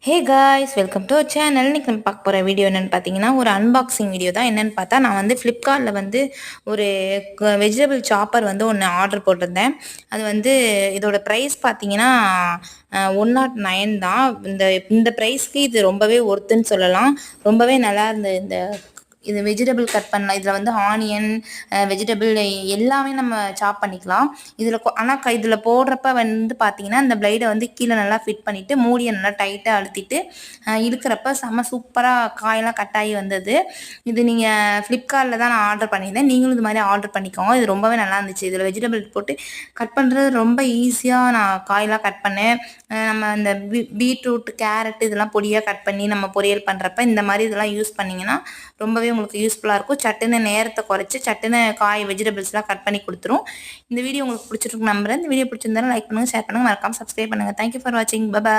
Hey guys, welcome to our channel. இன்றைக்கி நம்ம பார்க்க போகிற வீடியோ என்னென்னு பார்த்தீங்கன்னா, ஒரு அன்பாக்சிங் வீடியோ தான். என்னென்னு பார்த்தா, நான் வந்து ஃப்ளிப்கார்ட்டில் வந்து ஒரு வெஜிடபிள் சாப்பர் வந்து ஒன்று ஆர்டர் போட்டிருந்தேன். அது வந்து இதோட ப்ரைஸ் பார்த்தீங்கன்னா 109 தான். இந்த இந்த ப்ரைஸ்க்கு இது ரொம்பவே ஒர்த்துன்னு சொல்லலாம். ரொம்பவே நல்லா இருந்தது. இது வெஜிடபிள் கட் பண்ணலாம். இதில் வந்து ஆனியன், வெஜிடபிள் எல்லாமே நம்ம சாப் பண்ணிக்கலாம். இதில் ஆனால் இதில் போடுறப்ப வந்து பார்த்தீங்கன்னா, இந்த பிளேடை வந்து கீழே நல்லா ஃபிட் பண்ணிவிட்டு மூடியை நல்லா டைட்டாக அழுத்திட்டு இழுக்கிறப்ப செம்ம சூப்பராக காயெல்லாம் கட் ஆகி வந்தது. இது நீங்கள் ஃப்ளிப்கார்ட்டில் தான் நான் ஆர்டர் பண்ணியிருந்தேன். நீங்களும் இது மாதிரி ஆர்டர் பண்ணிக்கோங்க. இது ரொம்பவே நல்லா இருந்துச்சு. இதில் வெஜிடபிள் போட்டு கட் பண்ணுறது ரொம்ப ஈஸியாக நான் காயெல்லாம் கட் பண்ணேன். நம்ம இந்த பீட்ரூட், கேரட் இதெல்லாம் பொடியாக கட் பண்ணி நம்ம பொரியல் பண்ணுறப்ப இந்த மாதிரி இதெல்லாம் யூஸ் பண்ணிங்கன்னா ரொம்பவே உங்களுக்கு யூஸ்ஃபுல்லாக இருக்கும். சட்டுன்னு நேரத்தை குறைச்சி சட்டுன்னு வெஜிடபிள்ஸ்லாம் கட் பண்ணி கொடுத்துரும். இந்த வீடியோ உங்களுக்கு பிடிச்சிருக்கு நம்புறேன். இந்த வீடியோ பிடிச்சிருந்தாலும் லைக் பண்ணுங்கள், ஷேர் பண்ணுங்கள், மறக்காமல் சப்ஸ்கிரைப் பண்ணுங்கள். தேங்க்யூ ஃபார் வாட்சிங். பை.